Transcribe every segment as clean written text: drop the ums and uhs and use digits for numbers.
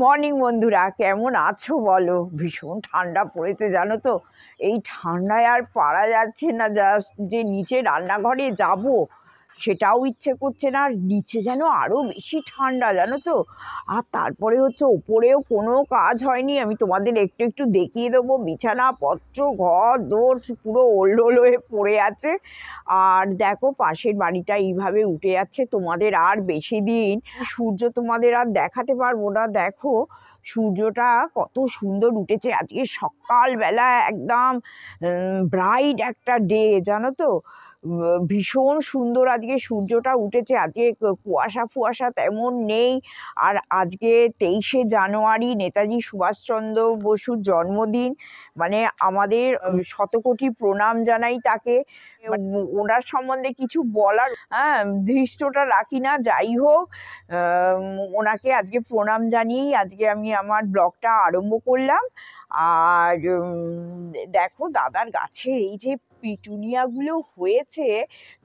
Morning বন্ধুরা, কেমন আছো বলো? ভীষণ ঠান্ডা পড়েছে জানো তো। এই ঠান্ডায় আর পারা যাচ্ছে না, জাস্ট যে নিচে রান্নাঘরে যাব সেটাও ইচ্ছে করছে না। আর নিচে যেন আরো বেশি ঠান্ডা জানো তো। আর তারপরে হচ্ছে ওপরেও কোনো কাজ হয়নি, আমি তোমাদের একটু একটু দেখিয়ে দেবো। বিছানাপত্র ঘর দোর পুরো ওলডোল হয়ে পড়ে আছে। আর দেখো পাশের বাড়িটা এইভাবে উঠে যাচ্ছে। তোমাদের আর বেশি দিন সূর্য তোমাদের আর দেখাতে পারবো না। দেখো সূর্যটা কত সুন্দর উঠেছে আজকে সকালবেলা, একদম ব্রাইট একটা ডে জানো তো। ভীষণ সুন্দর আজকে সূর্যটা উঠেছে। আজকে কুয়াশা ফুয়াশা তেমন নেই। আর আজকে 23শে জানুয়ারি, নেতাজি সুভাষচন্দ্র বসুর জন্মদিন। মানে আমাদের শতকোটি প্রণাম জানাই তাকে। ওনার সম্বন্ধে কিছু বলার ধৃষ্টতা রাখি না, যাই হোক ওনাকে আজকে প্রণাম জানিয়েই আজকে আমি আমার ব্লগটা আরম্ভ করলাম। আর দেখো দাদার গাছে এই যে পিটুনিয়াগুলো হয়েছে,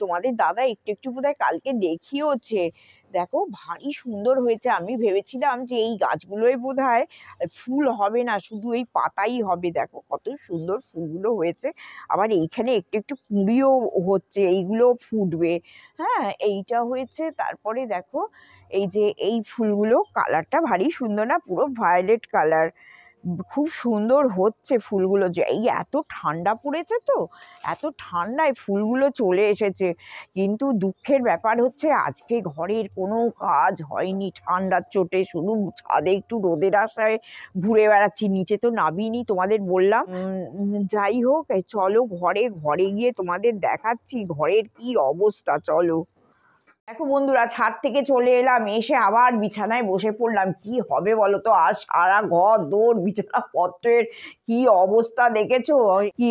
তোমাদের দাদা একটু একটু বোধহয় কালকে দেখিয়েছে। দেখো ভারী সুন্দর হয়েছে। আমি ভেবেছিলাম যে এই গাছগুলোই বোধহয় ফুল হবে না, শুধু এই পাতাই হবে। দেখো কত সুন্দর ফুলগুলো হয়েছে। আবার এইখানে একটু একটু কুঁড়িও হচ্ছে, এইগুলো ফুটবে। হ্যাঁ, এইটা হয়েছে। তারপরে দেখো এই যে এই ফুলগুলো, কালারটা ভারী সুন্দর না, পুরো ভায়োলেট কালার। খুব সুন্দর হচ্ছে ফুলগুলো। যে এই এত ঠান্ডা পড়েছে তো, এত ঠান্ডায় ফুলগুলো চলে এসেছে। কিন্তু দুঃখের ব্যাপার হচ্ছে আজকে ঘরের কোনো কাজ হয়নি ঠান্ডার চোটে। শুধু ছাদে একটু রোদের আশায় ঘুরে বেড়াচ্ছি, নিচে তো নামিনি, তোমাদের বললাম। যাই হোক, চলো ঘরে ঘরে গিয়ে তোমাদের দেখাচ্ছি ঘরের কি অবস্থা। চলো। দেখো বন্ধুরা, ছাদ থেকে চলে এলাম, এসে আবার বিছানায় বসে পড়লাম। কি হবে বলো তো, আর সারা ঘর দৌড়, বিছানাপত্রের কি অবস্থা দেখেছো কি।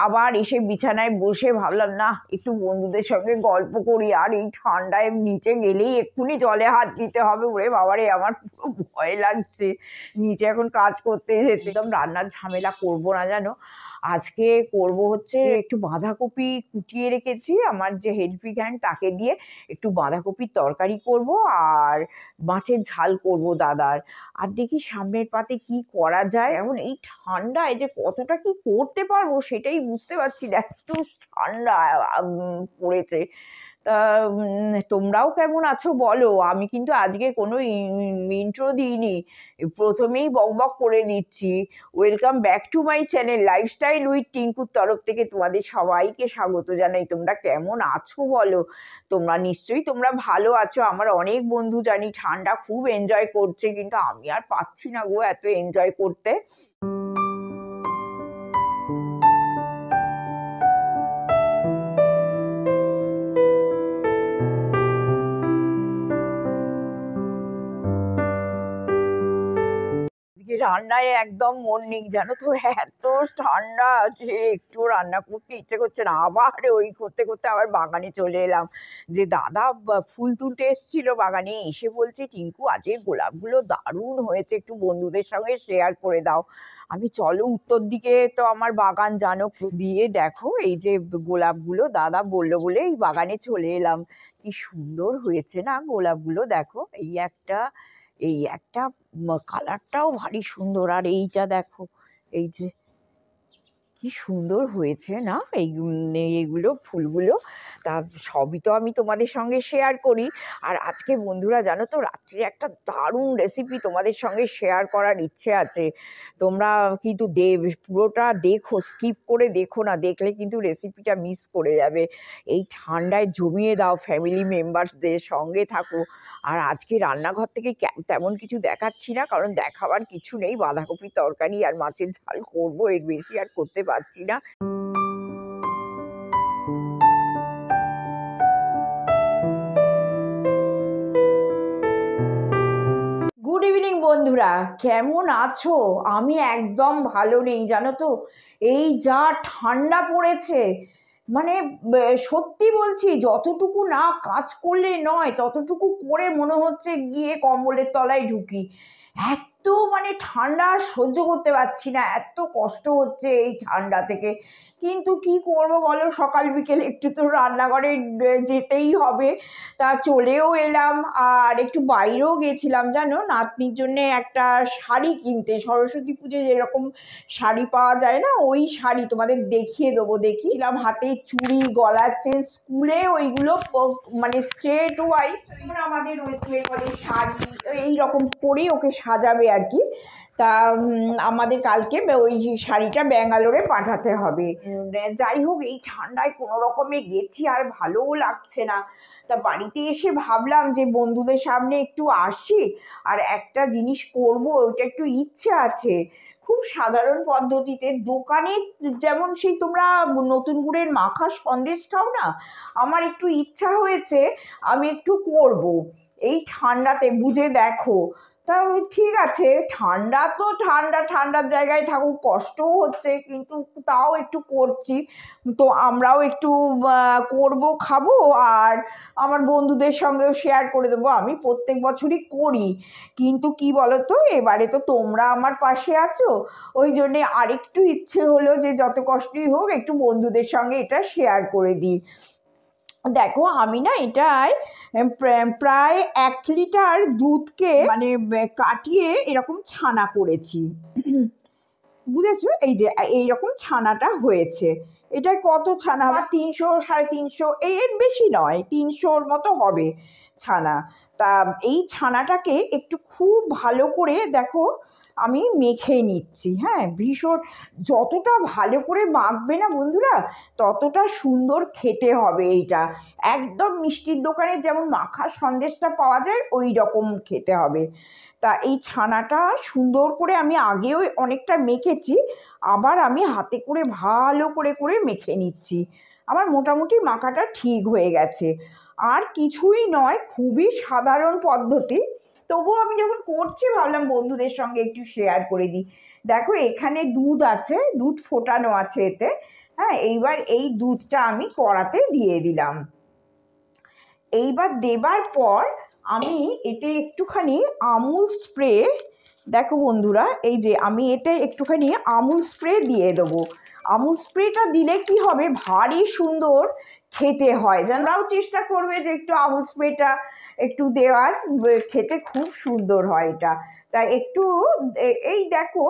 আবার এসে বিছানায় বসে ভাবলাম না একটু বন্ধুদের সঙ্গে গল্প করি। আর এই ঠান্ডায় নিচে গেলেই এক্ষুনি জলে হাত দিতে হবে। ওরে বাবারে, আমার পুরো ভয় লাগছে নিচে এখন কাজ করতে যেতে। একদম রান্নার ঝামেলা করবো না জানো। আজকে করব হচ্ছে একটু বাঁধাকপি কুটিয়ে রেখেছি, আমার যে হেল্পিং হ্যান্ড তাকে দিয়ে একটু বাঁধাকপির তরকারি করব। আর মাছের ঝাল করব দাদার। আর দেখি সামনের পাতে কি করা যায়। এখন এই ঠান্ডায় যে কতটা কি করতে পারবো সেটাই বুঝতে পারছি না, এত ঠান্ডা পড়েছে। তা তোমরাও কেমন আছো বলো? আমি কিন্তু আজকে কোনো ইন্ট্রো দিইনি, প্রথমেই বক বক করে দিচ্ছি। Welcome back to my channel lifestyle with টিঙ্কুর তরফ থেকে তোমাদের সবাইকে স্বাগত জানাই। তোমরা কেমন আছো বলো? তোমরা ভালো আছো। আমার অনেক বন্ধু জানি ঠান্ডা খুব এনজয় করছে, কিন্তু আমি আর পাচ্ছি না গো এত এনজয় করতে। আজকে রান্নায় একদম মন নেই জানো তো, এত ঠান্ডা যে একটু রান্না করতে ইচ্ছে করছে না। আবার ওই করতে করতে আবার বাগানে চলে এলাম। যে দাদা ফুল তুলতে এসেছিল বাগানে, এসে বলছে টিঙ্কু আজকে গোলাপগুলো দারুণ হয়েছে, একটু বন্ধুদের সঙ্গে শেয়ার করে দাও। আমি চলো উত্তর দিকে তো আমার বাগান জানো, দিয়ে দেখো এই যে গোলাপগুলো দাদা বললো বলে এই বাগানে চলে এলাম। কি সুন্দর হয়েছে না গোলাপগুলো, দেখো এই একটা কালারটাও ভারী সুন্দর। আর এইটা দেখো, এই যে কি সুন্দর হয়েছে না এইগুলো ফুলগুলো। তা সবই তো আমি তোমাদের সঙ্গে শেয়ার করি। আর আজকে বন্ধুরা জানো তো, রাত্রে একটা দারুণ রেসিপি তোমাদের সঙ্গে শেয়ার করার ইচ্ছে আছে। তোমরা কিন্তু পুরোটা দেখো, স্কিপ করে দেখো না, দেখলে কিন্তু রেসিপিটা মিস করে যাবে। এই ঠান্ডায় জমিয়ে দাও, ফ্যামিলি মেম্বারসদের সঙ্গে থাকো। আর আজকে রান্নাঘর থেকে তেমন কিছু দেখাচ্ছি না, কারণ দেখাবার কিছু নেই। বাঁধাকপির তরকারি আর মাছের ঝাল করবো, এর বেশি আর করতে পারছি না। গুড ইভিনিং বন্ধুরা, কেমন আছো? আমি একদম ভালো নেই জানো তো। এই যা ঠান্ডা পড়েছে, মানে সত্যি বলছি, যতটুকু না কাজ করলে নয় ততটুকু করে মনে হচ্ছে গিয়ে কম্বলের তলায় ঢুকি। এত মানে ঠান্ডা সহ্য করতে পারছি না, এত কষ্ট হচ্ছে এই ঠান্ডা থেকে। কিন্তু কি করব বলো, সকাল বিকেল একটু তো রান্নাঘরে যেতেই হবে। তা চলেও এলাম, আর একটু বাইরেও গেছিলাম জানো, নাতনির জন্য একটা শাড়ি কিনতে। সরস্বতী পুজোয় যেরকম শাড়ি পাওয়া যায় না, ওই শাড়ি তোমাদের দেখিয়ে দেবো। দেখিয়েছিলাম হাতে চুড়ি, গলার চেন, স্কুলে ওইগুলো মানে স্ট্রেট ওয়াইজ আমাদের ওয়েস্ট বেঙ্গলের শাড়ি এইরকম করেই ওকে সাজাবে আর কি। তা আমাদের কালকে ওই শাড়িটা ব্যাঙ্গালোরে পাঠাতে হবে। যাই হোক, এই ঠান্ডায় কোনো রকমে গেছি, আর ভালোও লাগছে না। তা বাড়িতে এসে ভাবলাম যে বন্ধুদের সামনে একটু আসি, আর একটা জিনিস করব, ওইটা একটু ইচ্ছে আছে। খুব সাধারণ পদ্ধতিতে দোকানে যেমন সেই তোমরা নতুন গুড়ের মাখা সন্দেশ খাও না, আমার একটু ইচ্ছা হয়েছে আমি একটু করব এই ঠান্ডাতে, বুঝে দেখো। তা ঠিক আছে, ঠান্ডা তো ঠান্ডা, ঠান্ডার জায়গায় থাকুক, কষ্টও হচ্ছে, কিন্তু তাও একটু করছি। তো আমরাও একটু করব, খাবো, আর আমার বন্ধুদের সঙ্গেও শেয়ার করে দেবো। আমি প্রত্যেক বছরই করি, কিন্তু কি বলতো, এবারে তো তোমরা আমার পাশে আছো, ওই জন্যে আরেকটু ইচ্ছে হলো যে যত কষ্টই হোক একটু বন্ধুদের সঙ্গে এটা শেয়ার করে দিই। দেখো আমি না এটায় প্রায় 1 লিটার দুধকে মানে কাটিয়ে এরকম ছানা করেছি। বুঝেছো, এই যে এইরকম ছানাটা হয়েছে। এটায় কত ছানা হবে, 300 350, এর বেশি নয়, 300-র মতো হবে ছানা। তা এই ছানাটাকে একটু খুব ভালো করে দেখো আমি মেখে নিচ্ছি। হ্যাঁ, ভীষণ, যতটা ভালো করে মাখবে না বন্ধুরা, ততটা সুন্দর খেতে হবে এইটা। একদম মিষ্টির দোকানে যেমন মাখা সন্দেশটা পাওয়া যায় ওই রকম খেতে হবে। তা এই ছানাটা সুন্দর করে আমি আগেও অনেকটা মেখেছি, আবার আমি হাতে করে ভালো করে করে মেখে নিচ্ছি। আমার মোটামুটি মাখাটা ঠিক হয়ে গেছে। আর কিছুই নয়, খুবই সাধারণ পদ্ধতি, তবুও আমি যখন করছি ভাবলাম বন্ধুদের সঙ্গে একটু শেয়ার করে দিই। দেখো এখানে দুধ আছে, দুধ ফোটানো আছে এতে। হ্যাঁ, এইবার এই দুধটা আমি কড়াতে দিয়ে দিলাম। এইবার দেবার পর আমি এতে একটুখানি আমুল স্প্রে, দেখো বন্ধুরা, এই যে আমি এতে একটুখানি আমুল স্প্রে দিয়ে দেবো। আমুল স্প্রেটা দিলে কি হবে, ভারী সুন্দর খেতে হয়। জানাও চেষ্টা করবে যে একটু আমুল স্প্রেটা একটু দেওয়ার, খেতে খুব সুন্দর হয় এটা। তাই একটু এই দেখো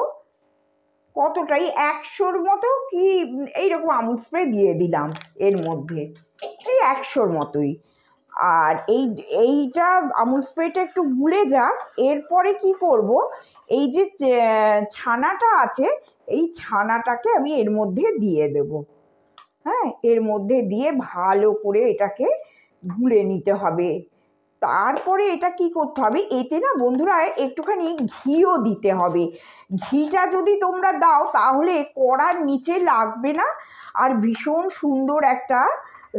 কতটাই, 100-র মতো কি এইরকম আমুল স্প্রে দিয়ে দিলাম এর মধ্যে, এই 100-র মতোই। আর এইটা আমুল স্প্রেটা একটু গুলে যাক, এরপরে কি করব, এই যে ছানাটা আছে, এই ছানাটাকে আমি এর মধ্যে দিয়ে দেব। হ্যাঁ, এর মধ্যে দিয়ে ভালো করে এটাকে গুলে নিতে হবে। তারপরে এটা কি করতে হবে, এতে না বন্ধুরা একটুখানি ঘিও দিতে হবে। ঘিটা যদি তোমরা দাও তাহলে কড়ার নিচে লাগবে না, আর ভীষণ সুন্দর একটা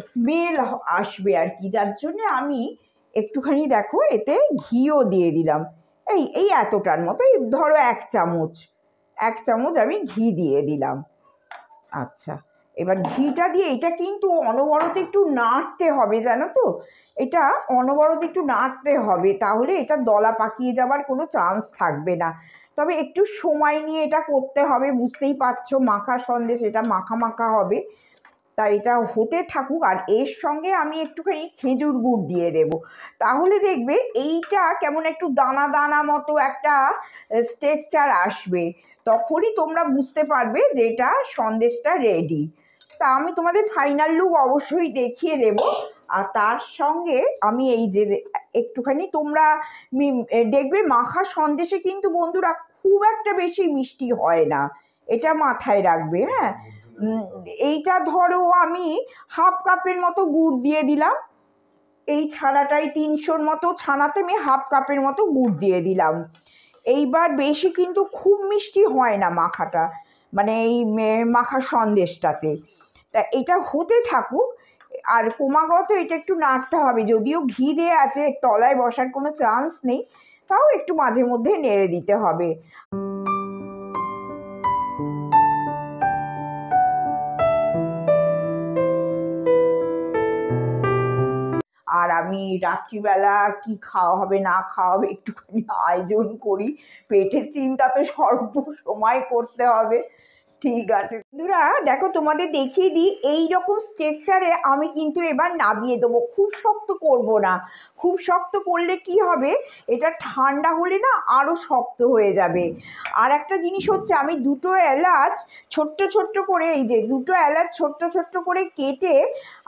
স্মেল আসবে আর কি। যার জন্য আমি একটুখানি দেখো এতে ঘিও দিয়ে দিলাম। এই এতটার মতো, এই ধরো 1 চামচ, 1 চামচ আমি ঘি দিয়ে দিলাম। আচ্ছা, এবার ঘিটা দিয়ে এটা কিন্তু অনবরত একটু নাড়তে হবে, জানো তো, এটা অনবরত একটু নাড়তে হবে, তাহলে এটা দলা পাকিয়ে যাবার কোনো চান্স থাকবে না। তবে একটু সময় নিয়ে এটা করতে হবে, বুঝতেই পারছো মাখা সন্দেশ, এটা মাখা মাখা হবে। তাই এটা হতে থাকুক, আর এর সঙ্গে আমি একটুখানি খেজুর গুড় দিয়ে দেব। তাহলে দেখবে এইটা কেমন একটু দানা দানা মতো একটা স্ট্রাকচার আসবে, তখনই তোমরা বুঝতে পারবে যে এটা সন্দেশটা রেডি। তা আমি তোমাদের ফাইনাল লুক অবশ্যই দেখিয়ে দেব। আর তার সঙ্গে আমি এই যে একটুখানি তোমরা দেখবে মাখা সন্দেশে কিন্তু বন্ধুরা খুব একটা বেশি মিষ্টি হয় না, এটা মাথায় রাখবে। হ্যাঁ, এইটা ধরো আমি 1/2 কাপের মতো গুড় দিয়ে দিলাম। এই ছানাটাই 300-র মতো ছানাতে আমি 1/2 কাপের মতো গুড় দিয়ে দিলাম। এইবার বেশি কিন্তু খুব মিষ্টি হয় না মাখাটা, মানে এই মাখা সন্দেশটাতে। তা এটা হতে থাকুক, আর ক্রমাগত এটা একটু নাড়তে হবে। যদিও ঘি দেওয়া আছে, তলায় বসার কোনো চান্স নেই, তাও একটু মাঝে মধ্যে নেড়ে দিতে হবে। আর আমি রাত্রিবেলা কি খাওয়া হবে না খাওয়া হবে একটুখানি আয়োজন করি, পেটের চিন্তা তো সর্ব সময় করতে হবে। ঠিক আছে বন্ধুরা, দেখো তোমাদের দেখিয়ে দিই, এইরকম স্ট্রাকচারে আমি কিন্তু এবার নামিয়ে দেবো, খুব শক্ত করব না। খুব শক্ত করলে কি হবে, এটা ঠান্ডা হলে না আরও শক্ত হয়ে যাবে। আর একটা জিনিস হচ্ছে, আমি দুটো এলাচ ছোট্ট ছোট্ট করে, এই যে দুটো এলাচ ছোট্ট ছোট্ট করে কেটে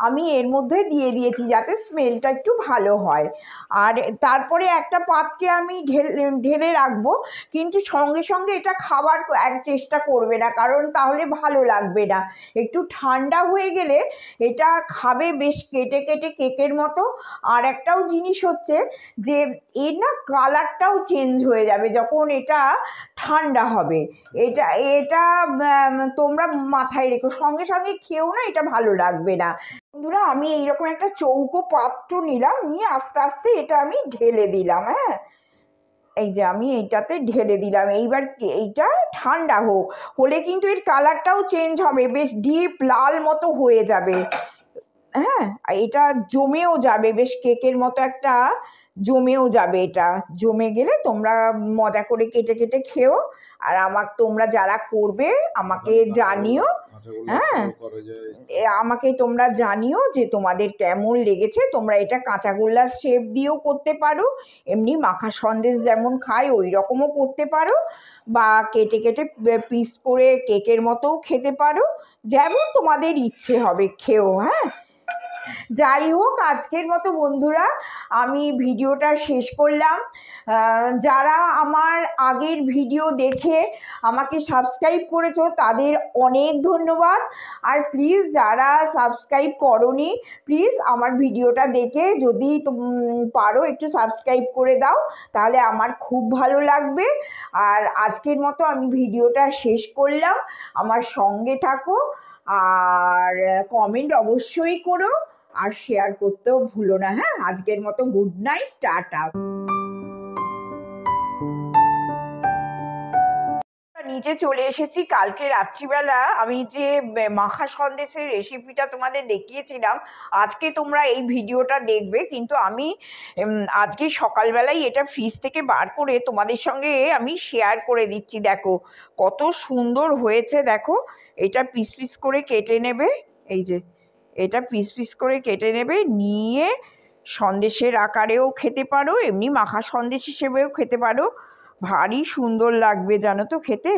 আমি এর মধ্যে দিয়ে দিয়েছি, যাতে স্মেলটা একটু ভালো হয়। আর তারপরে একটা পাত্রে আমি ঢেলে রাখবো, কিন্তু সঙ্গে সঙ্গে এটা খাবার চেষ্টা করবে না, কারণ তাহলে ভালো লাগবে না। একটু ঠান্ডা হয়ে গেলে এটা খাবে বেশ কেটে কেটে কেকের মতো। আর একটাও জিনিস হচ্ছে যে এর না কালারটাও চেঞ্জ হয়ে যাবে যখন এটা ঠান্ডা হবে। এটা এটা তোমরা মাথায় রেখো, সঙ্গে সঙ্গে খেয়েও না এটা ভালো লাগবে না। বন্ধুরা, আমি এইরকম একটা চৌকো পাত্র নিলাম, নিয়ে আস্তে আস্তে এটা আমি ঢেলে দিলাম। হ্যাঁ, এই যে আমি এইটাতে ঢেলে দিলাম। এইবার এইটা ঠান্ডা হলে কিন্তু এর কালারটাও চেঞ্জ হবে, বেশ ডিপ লাল মতো হয়ে যাবে। হ্যাঁ, এটা জমেও যাবে, বেশ কেকের মতো একটা জমেও যাবে। এটা জমে গেলে তোমরা মজা করে কেটে কেটে খেও। আর তোমরা যারা করবে আমাকে জানিও। হ্যাঁ, আমাকে তোমরা জানিও যে তোমাদের কেমন লেগেছে। তোমরা এটা কাঁচাগোল্লার শেপ দিয়েও করতে পারো, এমনি মাখা সন্দেশ যেমন খাই ওই রকমও করতে পারো, বা কেটে কেটে পিস করে কেকের মতোও খেতে পারো, যেমন তোমাদের ইচ্ছে হবে খেও। হ্যাঁ, যাই হোক, আজকের মতো বন্ধুরা আমি ভিডিওটা শেষ করলাম। যারা আমার আগের ভিডিও দেখে আমাকে সাবস্ক্রাইব করেছো তাদের অনেক ধন্যবাদ। আর প্লিজ যারা সাবস্ক্রাইব করোনি, প্লিজ আমার ভিডিওটা দেখে যদি পারো একটু সাবস্ক্রাইব করে দাও, তাহলে আমার খুব ভালো লাগবে। আর আজকের মতো আমি ভিডিওটা শেষ করলাম। আমার সঙ্গে থাকো, আর কমেন্ট অবশ্যই করো, আর শেয়ার করতেও ভুলো না। হ্যাঁ, আজকের মতো গুড নাইট, টাটা। নিচে চলে এসেছি। কালকে রাত্রিবেলা আমি যে মাখা সন্দেশের রেসিপিটা তোমাদের দেখিয়েছিলাম, আজকে তোমরা এই ভিডিওটা দেখবে, কিন্তু আমি আজকে সকালবেলায় এটা ফ্রিজ থেকে বার করে তোমাদের সঙ্গে আমি শেয়ার করে দিচ্ছি। দেখো কত সুন্দর হয়েছে, দেখো। এটা পিস পিস করে কেটে নেবে, এই যে এটা পিস পিস করে কেটে নেবে, নিয়ে সন্দেশের আকারেও খেতে পারো, এমনি মাখা সন্দেশ হিসেবেও খেতে পারো। ভারী সুন্দর লাগবে জানো তো খেতে,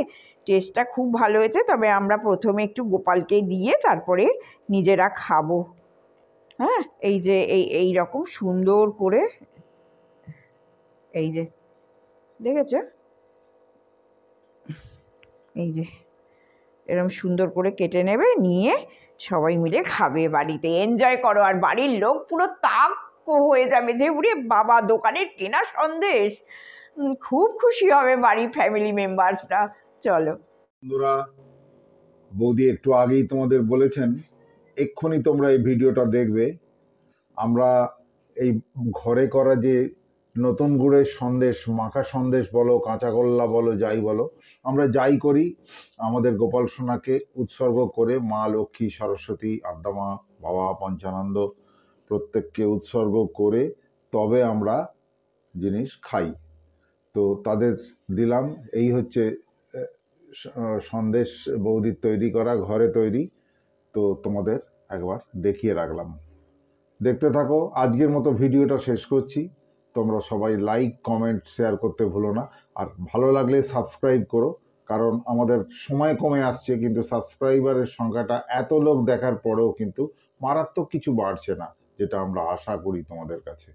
টেস্টটা খুব ভালো হয়েছে। তবে আমরা প্রথমে একটু গোপালকে দিয়ে তারপরে নিজেরা খাবো। হ্যাঁ, এই যে এই রকম সুন্দর করে, এই যে দেখেছো, এই যে এরকম সুন্দর করে কেটে নেবে, নিয়ে সবাই মিলে খাবে, বাড়িতে এনজয় করো। আর বাড়ির লোক পুরো তাক হয়ে যাবে যে উরে বাবা, দোকানের কেনা সন্দেশ। খুব খুশি হবে বাড়ির ফ্যামিলি মেম্বার্সরা। চলো বন্ধুরা, বৌদি একটু আগেই তোমাদের বলেছেন, এক্ষুনি তোমরা এই ভিডিওটা দেখবে। আমরা এই ঘরে করা যে নতুন গুড়ের সন্দেশ, মাখা সন্দেশ বলো, কাঁচাগোল্লা বলো, যাই বলো, আমরা যাই করি আমাদের গোপাল সোনাকে উৎসর্গ করে, মা লক্ষ্মী, সরস্বতী, আদ্যামা, বাবা পঞ্চানন্দ প্রত্যেককে উৎসর্গ করে তবে আমরা জিনিস খাই। তো তাদের দিলাম, এই হচ্ছে সন্দেশ বৌদির তৈরি করা, ঘরে তৈরি। তো তোমাদের একবার দেখিয়ে রাখলাম, দেখতে থাকো। আজকের মতো ভিডিওটা শেষ করছি। তোমরা সবাই লাইক, কমেন্ট, শেয়ার করতে ভুলো না। আর ভালো লাগলে সাবস্ক্রাইব করো, কারণ আমাদের সময় কমে আসছে, কিন্তু সাবস্ক্রাইবারের সংখ্যাটা এত লোক দেখার পরেও কিন্তু মারাত্মক কিছু বাড়ছে না, যেটা আমরা আশা করি তোমাদের কাছে।